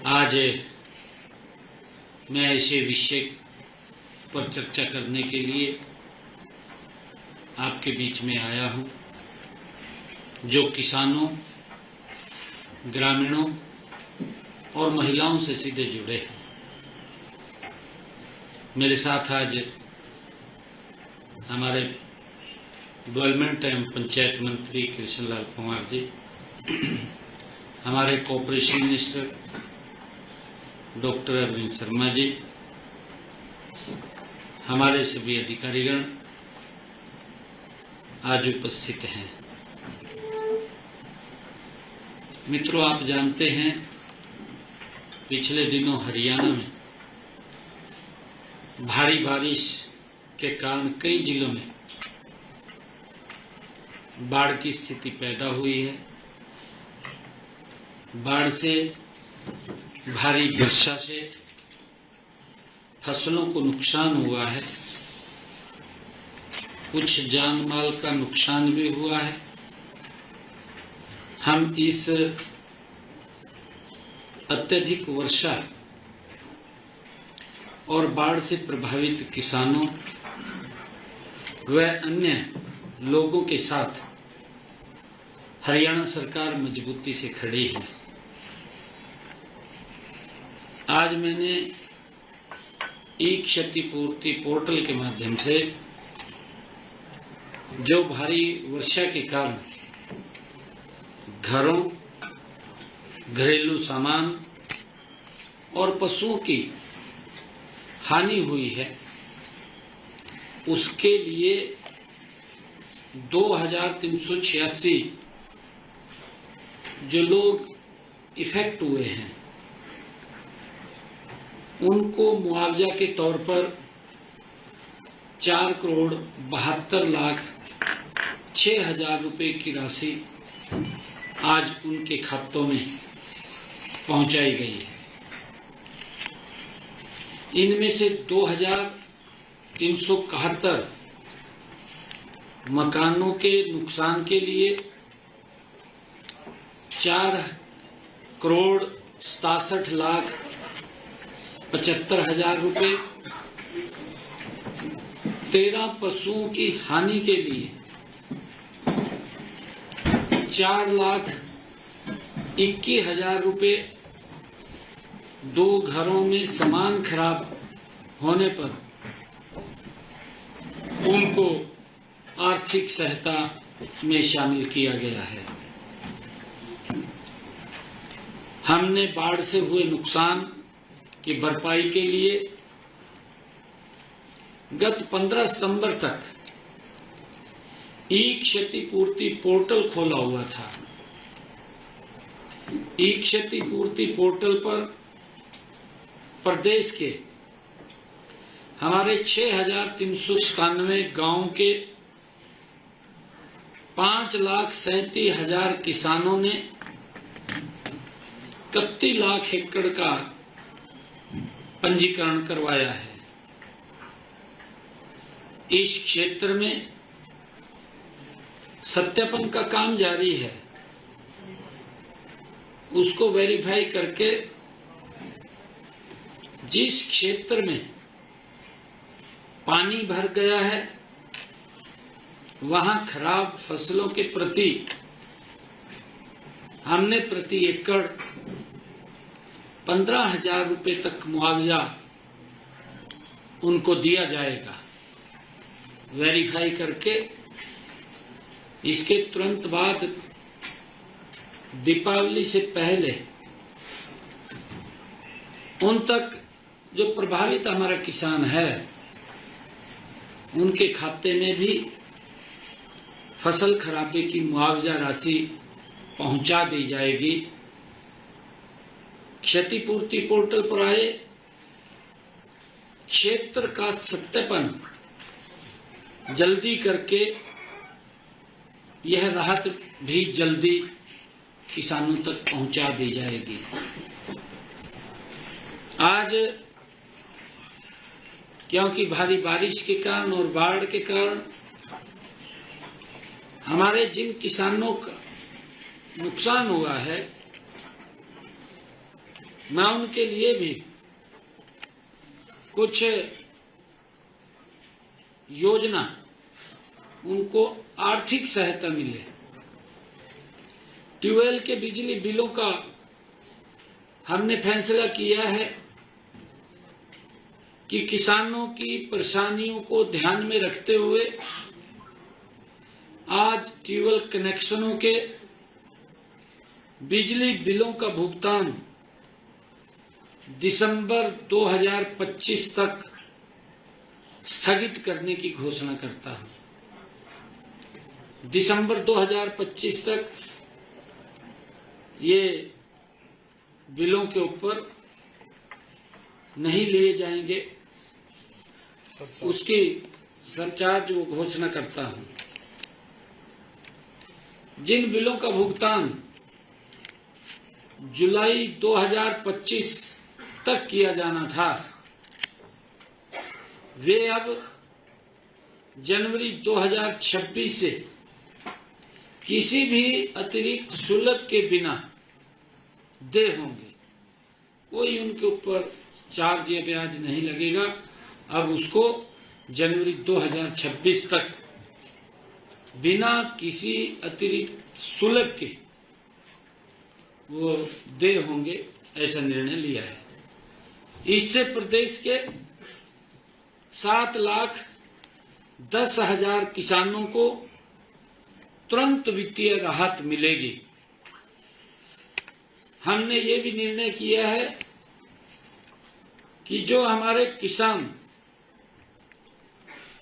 आज मैं ऐसे विषय पर चर्चा करने के लिए आपके बीच में आया हूं, जो किसानों, ग्रामीणों और महिलाओं से सीधे जुड़े हैं। मेरे साथ आज हमारे डेवलपमेंट एवं पंचायत मंत्री कृष्णलाल कुमार जी, हमारे cooperation minister doctor Arvind Sharma ji, हमारे सभी अधिकारीगण आज उपस्थित हैं। मित्रों, आप जानते हैं पिछले दिनों हरियाणा में भारी बारिश के कारण कई जिलों में बाढ़ की स्थिति पैदा हुई है। बाढ़ से, भारी वर्षा से फसलों को नुकसान हुआ है, कुछ जान माल का नुकसान भी हुआ है। हम इस अत्यधिक वर्षा और बाढ़ से प्रभावित किसानों व अन्य लोगों के साथ हरियाणा सरकार मजबूती से खड़ी है। आज मैंने ई क्षतिपूर्ति पोर्टल के माध्यम से जो भारी वर्षा के कारण घरों, घरेलू सामान और पशुओं की हानि हुई है, उसके लिए 2386 जो लोग इफेक्ट हुए हैं, उनको मुआवजा के तौर पर 4,72,06,000 रुपए की राशि आज उनके खातों में पहुंचाई गई है। इनमें से 2,371 मकानों के नुकसान के लिए 4,67,75,000 रुपए, 13 पशुओं की हानि के लिए 4,21,000 रुपए, 2 घरों में सामान खराब होने पर उनको आर्थिक सहायता में शामिल किया गया है। हमने बाढ़ से हुए नुकसान की भरपाई के लिए गत 15 सितंबर तक ई क्षतिपूर्ति पोर्टल खोला हुआ था। ई क्षतिपूर्ति पोर्टल पर प्रदेश के हमारे 6,397 गांव के 5,37,000 किसानों ने 31 लाख एकड़ का पंजीकरण करवाया है। इस क्षेत्र में सत्यापन का काम जारी है। उसको वेरीफाई करके जिस क्षेत्र में पानी भर गया है, वहां खराब फसलों के प्रति हमने प्रति एकड़ 15,000 रुपए तक मुआवजा उनको दिया जाएगा। वेरीफाई करके इसके तुरंत बाद दीपावली से पहले उन तक जो प्रभावित हमारा किसान है, उनके खाते में भी फसल खराबे की मुआवजा राशि पहुंचा दी जाएगी। क्षतिपूर्ति पोर्टल पर आए क्षेत्र का सत्यापन जल्दी करके यह राहत भी जल्दी किसानों तक पहुंचा दी जाएगी। आज क्योंकि भारी बारिश के कारण और बाढ़ के कारण हमारे जिन किसानों का नुकसान हुआ है, मैं उनके लिए भी कुछ योजना, उनको आर्थिक सहायता मिले। ट्यूबवेल के बिजली बिलों का हमने फैसला किया है कि किसानों की परेशानियों को ध्यान में रखते हुए आज ट्यूबवेल कनेक्शनों के बिजली बिलों का भुगतान दिसंबर 2025 तक स्थगित करने की घोषणा करता हूं। दिसंबर 2025 तक ये बिलों के ऊपर नहीं लिए जाएंगे, उसकी सरचार्ज वो घोषणा करता हूं। जिन बिलों का भुगतान जुलाई 2025 तक किया जाना था, वे अब जनवरी 2026 से किसी भी अतिरिक्त शुल्क के बिना दे होंगे। कोई उनके ऊपर चार्ज या ब्याज नहीं लगेगा। अब उसको जनवरी 2026 तक बिना किसी अतिरिक्त शुल्क के वो दे होंगे, ऐसा निर्णय लिया है। इससे प्रदेश के 7,10,000 किसानों को तुरंत वित्तीय राहत मिलेगी। हमने ये भी निर्णय किया है कि जो हमारे किसान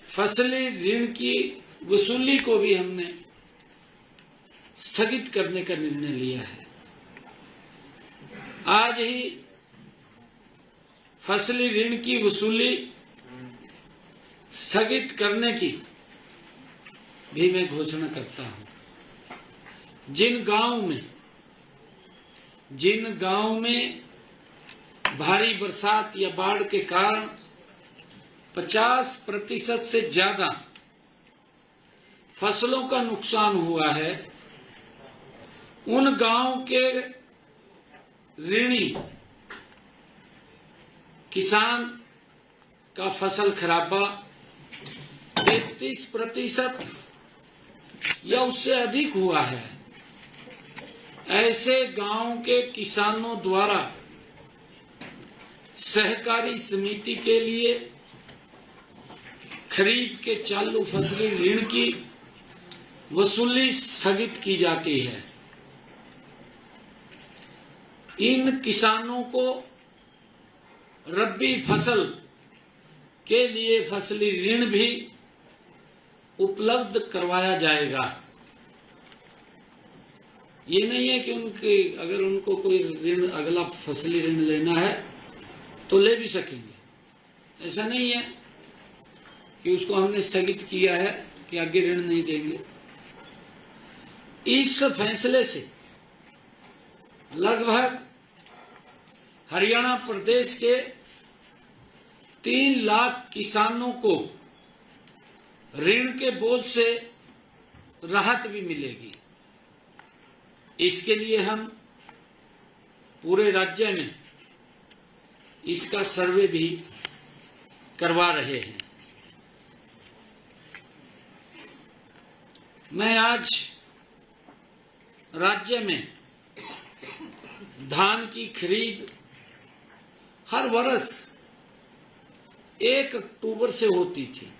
फसली ऋण की वसूली को भी हमने स्थगित करने का निर्णय लिया है। आज ही फसली ऋण की वसूली स्थगित करने की भी मैं घोषणा करता हूं। जिन गांव में भारी बरसात या बाढ़ के कारण 50% से ज्यादा फसलों का नुकसान हुआ है, उन गांव के ऋणी किसान का फसल खराबा 33% या उससे अधिक हुआ है। ऐसे गांव के किसानों द्वारा सहकारी समिति के लिए खरीफ के चालू फसली ऋण की वसूली स्थगित की जाती है। इन किसानों को रबी फसल के लिए फसली ऋण भी उपलब्ध करवाया जाएगा। ये नहीं है कि अगर उनको कोई ऋण, अगला फसली ऋण लेना है तो ले भी सकेंगे। ऐसा नहीं है कि उसको हमने स्थगित किया है कि आगे ऋण नहीं देंगे। इस फैसले से लगभग हरियाणा प्रदेश के 3 लाख किसानों को ऋण के बोझ से राहत भी मिलेगी। इसके लिए हम पूरे राज्य में इसका सर्वे भी करवा रहे हैं। मैं आज राज्य में धान की खरीद हर वर्ष 1 अक्टूबर से होती थी।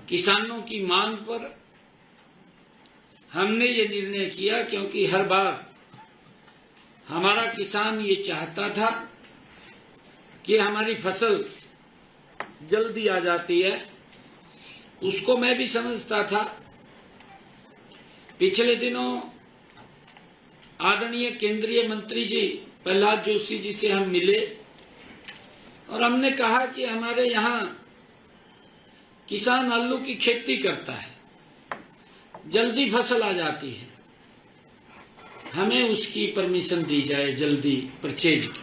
किसानों की मांग पर हमने ये निर्णय किया, क्योंकि हर बार हमारा किसान ये चाहता था कि हमारी फसल जल्दी आ जाती है। उसको मैं भी समझता था। पिछले दिनों आदरणीय केंद्रीय मंत्री जी प्रहलाद जोशी जी से हम मिले और हमने कहा कि हमारे यहाँ किसान आलू की खेती करता है, जल्दी फसल आ जाती है, हमें उसकी परमिशन दी जाए जल्दी परचेज की।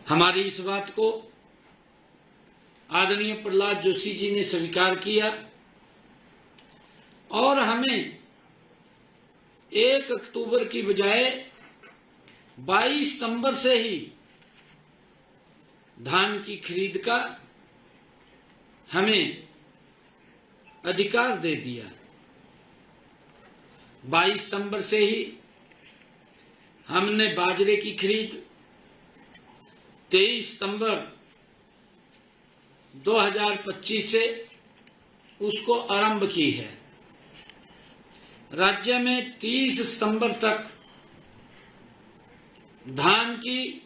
हमारी इस बात को आदरणीय प्रहलाद जोशी जी ने स्वीकार किया और हमें 1 अक्टूबर की बजाय 22 सितंबर से ही धान की खरीद का हमें अधिकार दे दिया। 22 सितंबर से ही हमने बाजरे की खरीद 23 सितंबर 2025 से उसको आरंभ की है। राज्य में 30 सितंबर तक धान की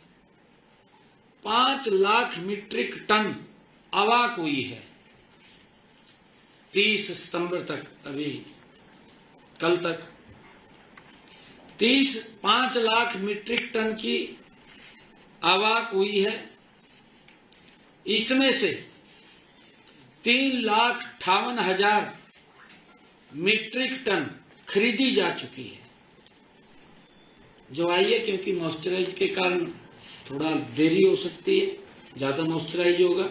5 लाख मीट्रिक टन आवक हुई है। 30 सितंबर तक, अभी कल तक 5 लाख मीट्रिक टन की आवक हुई है। इसमें से 3,58,000 मीट्रिक टन खरीदी जा चुकी है, जो आई है, क्योंकि मॉइस्चराइज के कारण थोड़ा देरी हो सकती है, ज्यादा मॉइस्चराइज होगा,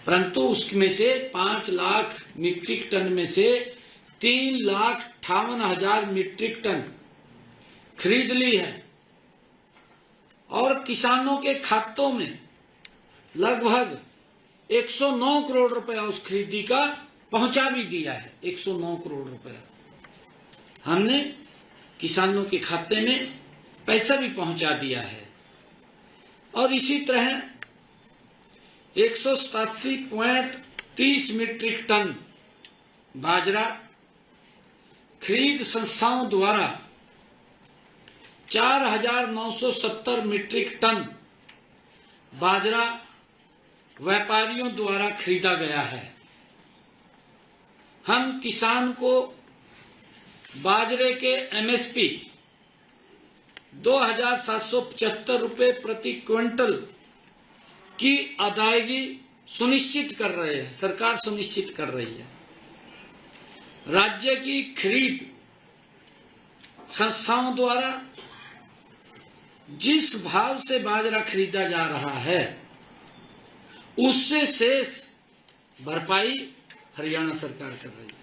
परंतु उसमें से 5 लाख मीट्रिक टन में से 3,58,000 मीट्रिक टन खरीद ली है और किसानों के खातों में लगभग 109 करोड़ रुपया उस खरीदी का पहुंचा भी दिया है। 109 करोड़ रुपया हमने किसानों के खाते में पैसा भी पहुंचा दिया है। और इसी तरह 187.30 मीट्रिक टन बाजरा खरीद संस्थाओं द्वारा 4,970 मीट्रिक टन बाजरा व्यापारियों द्वारा खरीदा गया है। हम किसान को बाजरे के एमएसपी 2,775 रुपए प्रति क्विंटल की अदायगी सुनिश्चित कर रहे हैं, सरकार सुनिश्चित कर रही है। राज्य की खरीद संस्थाओं द्वारा जिस भाव से बाजरा खरीदा जा रहा है उससे शेष भरपाई हरियाणा सरकार कर रही है।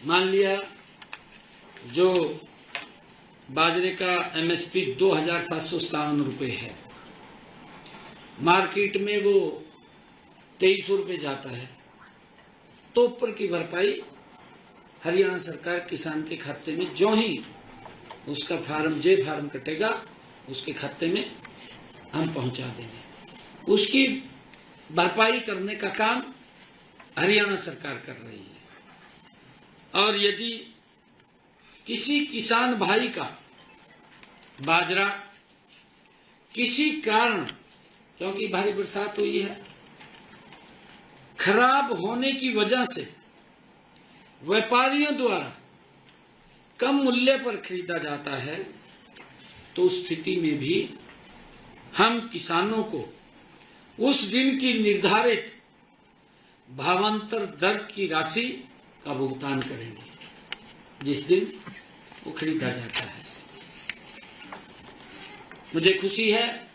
मान लिया जो बाजरे का एमएसपी 2,757 रुपए है, मार्केट में वो 2300 रुपए जाता है, तो ऊपर की भरपाई हरियाणा सरकार किसान के खाते में जो ही उसका फार्म कटेगा उसके खाते में हम पहुंचा देंगे। उसकी भरपाई करने का काम हरियाणा सरकार कर रही है। और यदि किसी किसान भाई का बाजरा किसी कारण, क्योंकि भारी बरसात हुई है, खराब होने की वजह से व्यापारियों द्वारा कम मूल्य पर खरीदा जाता है, तो उस स्थिति में भी हम किसानों को उस दिन की निर्धारित भावांतर दर की राशि का भुगतान करेंगे जिस दिन वो खरीदा जाता है। मुझे खुशी है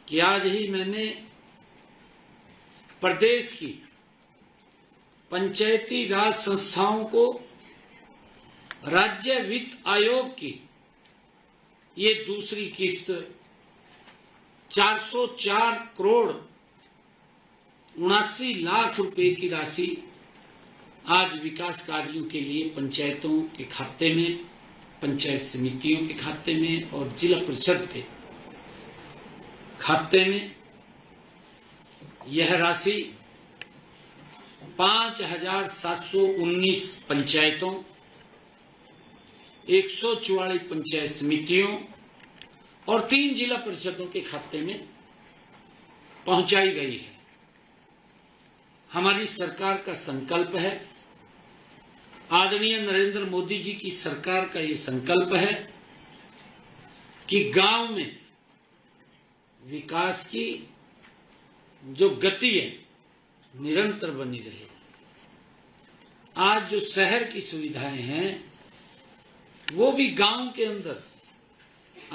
कि आज ही मैंने प्रदेश की पंचायती राज संस्थाओं को राज्य वित्त आयोग की ये दूसरी किस्त 404 करोड़ 79 लाख रुपए की राशि आज विकास कार्यों के लिए पंचायतों के खाते में, पंचायत समितियों के खाते में और जिला परिषद के खाते में यह राशि 5,719 पंचायतों, 144 पंचायत समितियों और 3 जिला परिषदों के खाते में पहुंचाई गई है। हमारी सरकार का संकल्प है, आदरणीय नरेंद्र मोदी जी की सरकार का ये संकल्प है कि गांव में विकास की जो गति है निरंतर बनी रहे। आज जो शहर की सुविधाएं हैं वो भी गांव के अंदर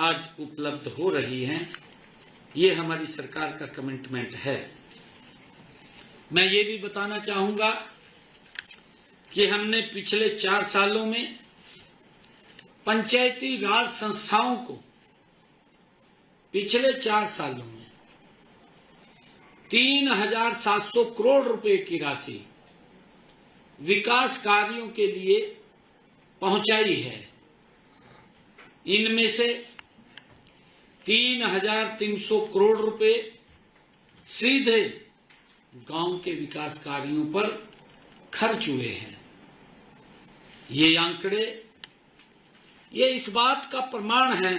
आज उपलब्ध हो रही हैं। ये हमारी सरकार का कमिटमेंट है। मैं ये भी बताना चाहूंगा कि हमने पिछले 4 सालों में पंचायती राज संस्थाओं को पिछले 4 सालों में 3,700 करोड़ रुपए की राशि विकास कार्यों के लिए पहुंचाई है। इनमें से 3,300 करोड़ रुपए सीधे गांव के विकास कार्यों पर खर्च हुए हैं। ये आंकड़े ये इस बात का प्रमाण है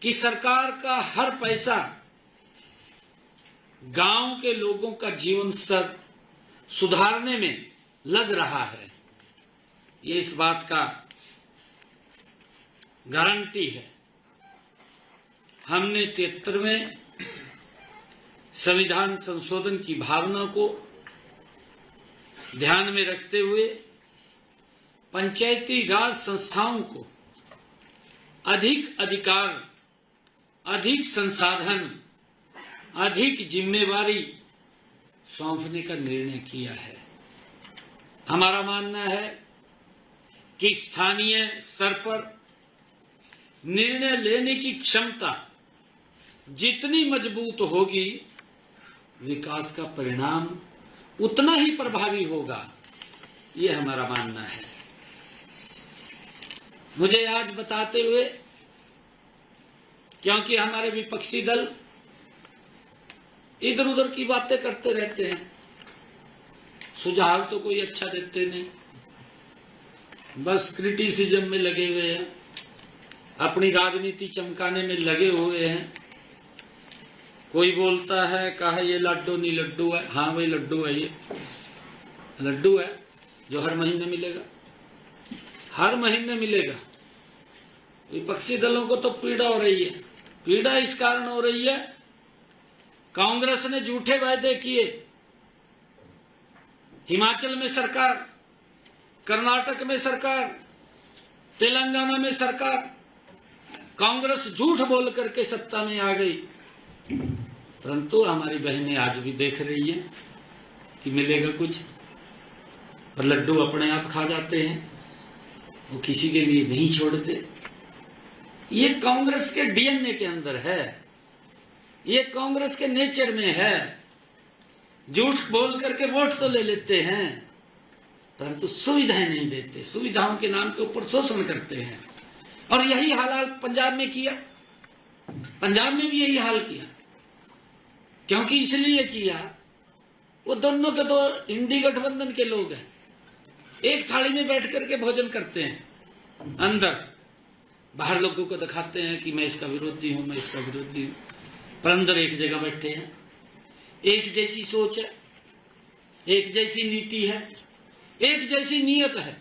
कि सरकार का हर पैसा गांव के लोगों का जीवन स्तर सुधारने में लग रहा है। ये इस बात का गारंटी है। हमने 73वें संविधान संशोधन की भावना को ध्यान में रखते हुए पंचायती राज संस्थाओं को अधिक अधिकार, अधिक संसाधन, अधिक जिम्मेवारी सौंपने का निर्णय किया है। हमारा मानना है कि स्थानीय स्तर पर निर्णय लेने की क्षमता जितनी मजबूत होगी, विकास का परिणाम उतना ही प्रभावी होगा। ये हमारा मानना है। मुझे आज बताते हुए, क्योंकि हमारे विपक्षी दल इधर उधर की बातें करते रहते हैं, सुझाव तो कोई अच्छा देते नहीं, बस क्रिटिसिज्म में लगे हुए हैं, अपनी राजनीति चमकाने में लगे हुए हैं। कोई बोलता है कहा ये लड्डू नहीं लड्डू है, हाँ वही लड्डू है, ये लड्डू है जो हर महीने मिलेगा, हर महीने मिलेगा। विपक्षी दलों को तो पीड़ा हो रही है। पीड़ा इस कारण हो रही है, कांग्रेस ने झूठे वायदे किए। हिमाचल में सरकार, कर्नाटक में सरकार, तेलंगाना में सरकार, कांग्रेस झूठ बोल करके सत्ता में आ गई। परंतु हमारी बहनें आज भी देख रही हैं कि मिलेगा कुछ, पर लड्डू अपने आप खा जाते हैं, वो किसी के लिए नहीं छोड़ते। ये कांग्रेस के डीएनए के अंदर है, ये कांग्रेस के नेचर में है। झूठ बोल करके वोट तो ले लेते हैं, परंतु सुविधाएं नहीं देते, सुविधाओं के नाम के ऊपर शोषण करते हैं। और यही हाल पंजाब में किया, पंजाब में भी यही हाल किया। क्योंकि इसलिए किया, वो दोनों के दो इंडी गठबंधन के लोग हैं, एक थाली में बैठ करके भोजन करते हैं, अंदर बाहर लोगों को दिखाते हैं कि मैं इसका विरोधी हूं, मैं इसका विरोधी हूं, पर अंदर एक जगह बैठे हैं। एक जैसी सोच है, एक जैसी नीति है, एक जैसी नीयत है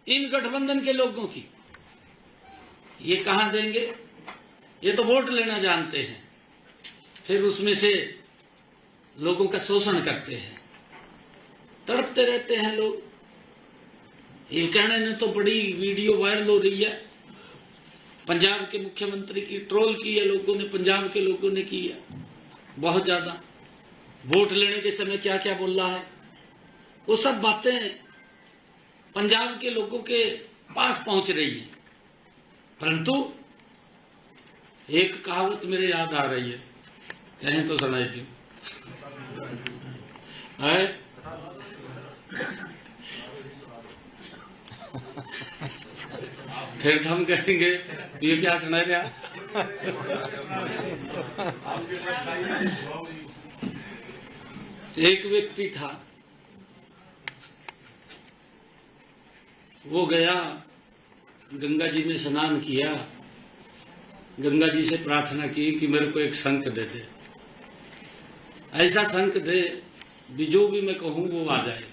इन गठबंधन के लोगों की। ये कहां देंगे? ये तो वोट लेना जानते हैं, फिर उसमें से लोगों का शोषण करते हैं, तड़पते रहते हैं लोग। ये कहने ने तो बड़ी वीडियो वायरल हो रही है, पंजाब के मुख्यमंत्री की ट्रोल की है लोगों ने, पंजाब के लोगों ने की है बहुत ज्यादा। वोट लेने के समय क्या क्या बोल रहा है, वो सब बातें पंजाब के लोगों के पास पहुंच रही है। परंतु एक कहावत मेरे याद आ रही है, कहें तो सुनाई थी, फिर हम कहेंगे ये क्या सुना रहा। एक व्यक्ति था, वो गया गंगा जी में स्नान किया, गंगा जी से प्रार्थना की कि मेरे को एक शंख दे दे, ऐसा शंख दे भी जो भी मैं कहूं वो आ जाए।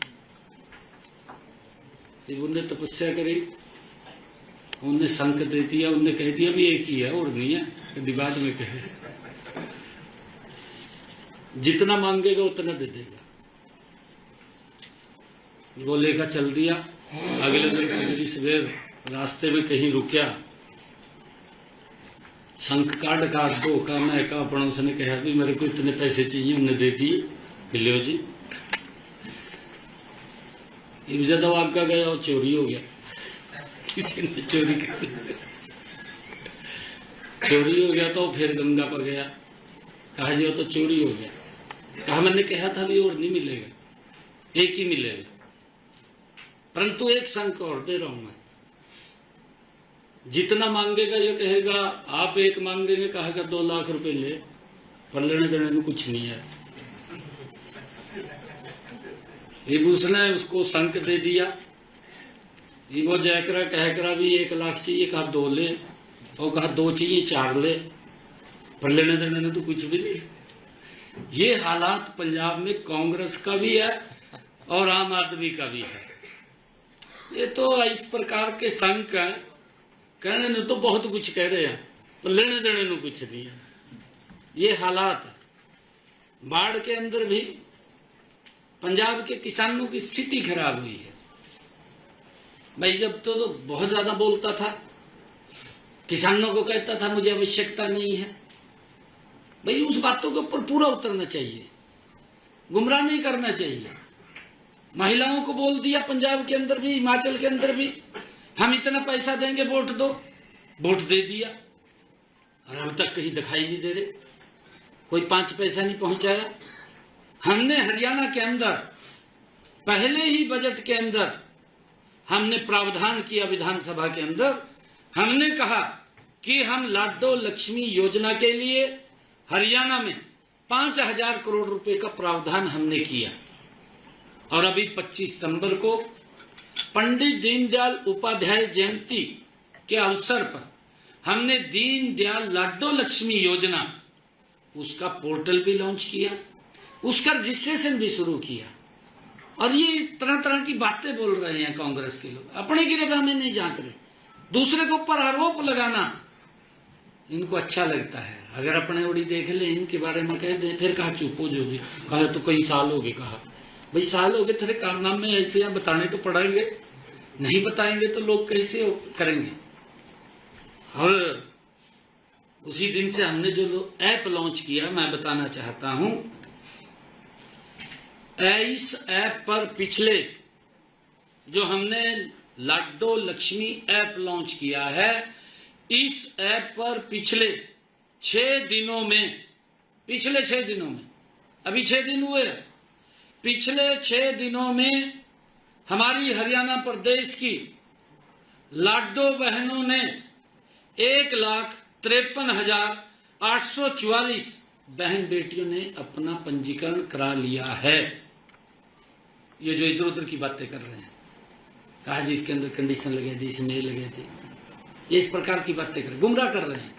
उनने तपस्या करी, उनने शंख दे दिया, उनने कह दिया भी एक ही है और नहीं है, दिमाग में कहे जितना मांगेगा उतना दे देगा। वो लेकर चल दिया। अगले दिन सवेर रास्ते में कहीं रुकिया, शंख काट का दो का मैं का पड़ोस ने कहा भी मेरे को इतने पैसे चाहिए, उन्हें दे दिए, बिल्लो जी। ये ज्यादा आगे गया और चोरी हो गया, किसी ने चोरी कर चोरी हो गया तो फिर गंगा पर गया, कहा जी वो तो चोरी हो गया। कहा मैंने कहा था भी और नहीं मिलेगा, एक ही मिलेगा, परंतु एक संक और दे रहा हूं मैं, जितना मांगेगा ये कहेगा आप एक मांगेंगे, कहेगा 2 लाख रुपए ले, पर लेने देने में कुछ नहीं है। ये उसने उसको संक दे दिया, ये वो जयकरा कहकरा भी 1 लाख चाहिए, कहा 2 ले, और कहा 2 चाहिए 4 ले, पर लेने देने में तो कुछ भी नहीं। ये हालात पंजाब में कांग्रेस का भी है और आम आदमी का भी है। ये तो इस प्रकार के संक हैं, कहने ने तो बहुत कुछ कह रहे हैं, तो लेने देने में कुछ नहीं है। ये हालात है। बाढ़ के अंदर भी पंजाब के किसानों की स्थिति खराब हुई है। भाई जब तो बहुत ज्यादा बोलता था, किसानों को कहता था मुझे आवश्यकता नहीं है, भाई उस बातों के ऊपर पूरा उतरना चाहिए, गुमराह नहीं करना चाहिए। महिलाओं को बोल दिया पंजाब के अंदर भी, हिमाचल के अंदर भी, हम इतना पैसा देंगे वोट दो, वोट दे दिया, और अब तक कहीं दिखाई नहीं दे रहे, कोई 5 पैसा नहीं पहुंचाया। हमने हरियाणा के अंदर पहले ही बजट के अंदर हमने प्रावधान किया, विधानसभा के अंदर हमने कहा कि हम लाडो लक्ष्मी योजना के लिए हरियाणा में 5,000 करोड़ रुपए का प्रावधान हमने किया, और अभी 25 सितंबर को पंडित दीनदयाल उपाध्याय जयंती के अवसर पर हमने दीनदयाल लाडो लक्ष्मी योजना, उसका पोर्टल भी लॉन्च किया, उसका रजिस्ट्रेशन भी शुरू किया। और ये तरह तरह की बातें बोल रहे हैं कांग्रेस के लोग, अपने गिरफ्तार में नहीं झांक रहे, दूसरे के ऊपर आरोप लगाना इनको अच्छा लगता है। अगर अपने उड़ी देख ले, इनके बारे में कह दे, फिर कहा चुप हो जो भी, कहा तो कई साल हो गए, कहा भाई साल हो गए, तेरे कारनामे ऐसे हैं, बताने तो पड़ेंगे, नहीं बताएंगे तो लोग कैसे करेंगे। और उसी दिन से हमने जो ऐप लॉन्च किया, मैं बताना चाहता हूं, इस ऐप पर पिछले जो हमने लाडो लक्ष्मी ऐप लॉन्च किया है, इस ऐप पर पिछले 6 दिनों में, पिछले 6 दिनों में, अभी 6 दिन हुए, पिछले 6 दिनों में हमारी हरियाणा प्रदेश की लाडो बहनों ने 1,53,844 बहन बेटियों ने अपना पंजीकरण करा लिया है। ये जो इधर उधर की बातें कर रहे हैं, कहा जी इसके अंदर कंडीशन लगे थे, इसमें नहीं लगे थे, ये इस प्रकार की बातें कर, गुमराह कर रहे हैं।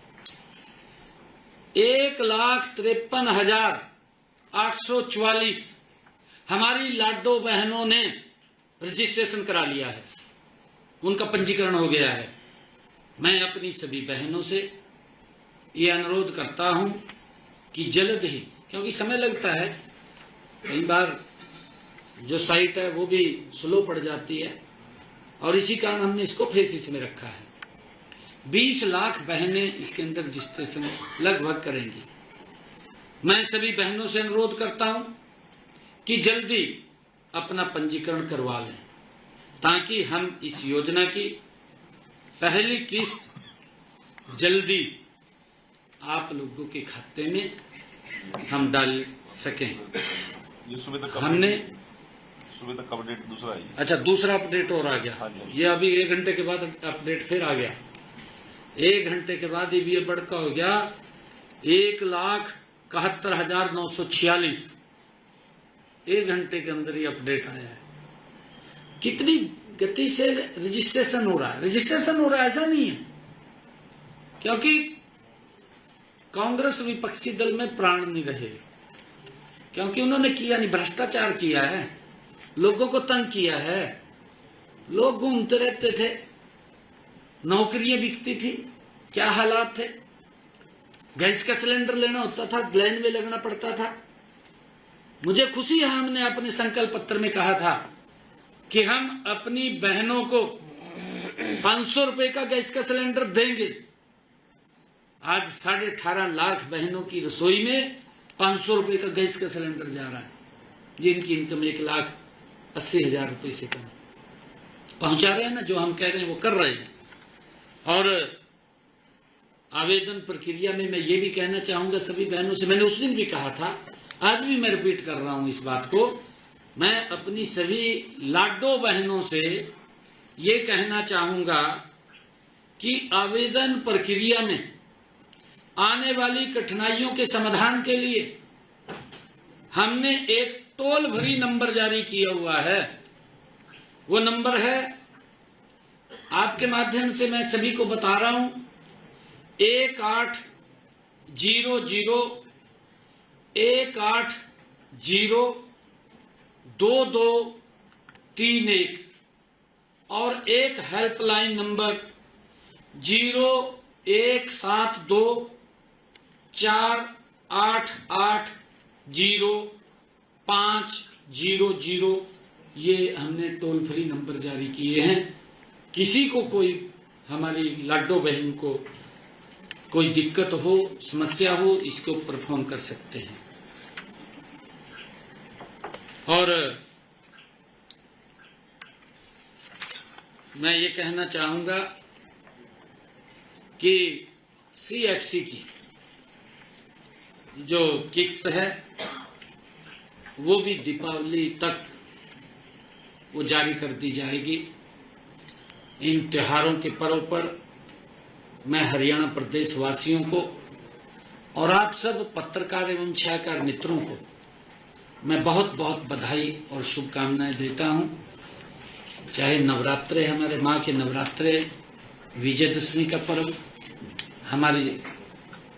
1,53,844 हमारी लाडो बहनों ने रजिस्ट्रेशन करा लिया है, उनका पंजीकरण हो गया है। मैं अपनी सभी बहनों से ये अनुरोध करता हूं कि जल्द ही, क्योंकि समय लगता है, कई बार जो साइट है वो भी स्लो पड़ जाती है, और इसी कारण हमने इसको फेसिस में रखा है। 20 लाख बहनें इसके अंदर रजिस्ट्रेशन लगभग करेंगी। मैं सभी बहनों से अनुरोध करता हूं कि जल्दी अपना पंजीकरण करवा लें, ताकि हम इस योजना की पहली किस्त जल्दी आप लोगों के खाते में हम डाल सकें। हमने सुबह तक अपडेट दूसरा आई। अच्छा, दूसरा अपडेट और आ गया। हाँ, ये अभी 1 घंटे के बाद अपडेट फिर आ गया। 1 घंटे के बाद ये बढ़का हो गया 1,71,946। 1 घंटे के अंदर ये अपडेट आया है। कितनी गति से रजिस्ट्रेशन हो रहा है, रजिस्ट्रेशन हो रहा है, ऐसा नहीं है, क्योंकि कांग्रेस विपक्षी दल में प्राण नहीं रहे, क्योंकि उन्होंने किया नहीं, भ्रष्टाचार किया है, लोगों को तंग किया है, लोग घूमते रहते थे, नौकरियां बिकती थी, क्या हालात थे, गैस का सिलेंडर लेना होता था, लाइन में लगना पड़ता था। मुझे खुशी है, हमने अपने संकल्प पत्र में कहा था कि हम अपनी बहनों को 500 रुपए का गैस का सिलेंडर देंगे। आज 18.5 लाख बहनों की रसोई में 500 रुपए का गैस का सिलेंडर जा रहा है, जिनकी इनकम 1,80,000 रुपए से कम। पहुंचा रहे हैं ना, जो हम कह रहे हैं वो कर रहे हैं। और आवेदन प्रक्रिया में मैं ये भी कहना चाहूंगा सभी बहनों से, मैंने उस दिन भी कहा था, आज भी मैं रिपीट कर रहा हूं इस बात को, मैं अपनी सभी लाडो बहनों से ये कहना चाहूंगा कि आवेदन प्रक्रिया में आने वाली कठिनाइयों के समाधान के लिए हमने एक टोल फ्री नंबर जारी किया हुआ है। वो नंबर है, आपके माध्यम से मैं सभी को बता रहा हूं, 1800-2231 और एक हेल्पलाइन नंबर 0172-488-0500। ये हमने टोल फ्री नंबर जारी किए हैं। किसी को कोई, हमारी लाडो बहन को कोई दिक्कत हो, समस्या हो, इसके ऊपर फोन कर सकते हैं। और मैं ये कहना चाहूंगा कि CFC की जो किस्त है वो भी दीपावली तक वो जारी कर दी जाएगी। इन त्योहारों के पर्व पर मैं हरियाणा प्रदेश वासियों को और आप सब पत्रकार एवं छायाकार मित्रों को मैं बहुत बहुत बधाई और शुभकामनाएं देता हूं। चाहे नवरात्रे, हमारे माँ के नवरात्रे, विजयदशमी का पर्व, हमारी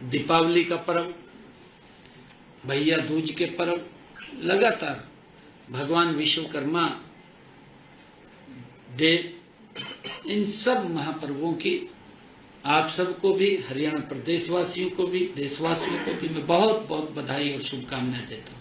दीपावली का पर्व, भैया दूज के पर्व, लगातार भगवान विश्वकर्मा डे, इन सब महापर्वों की आप सबको भी, हरियाणा प्रदेश वासियों को भी, देशवासियों को भी मैं बहुत बहुत बधाई और शुभकामनाएं देता हूं।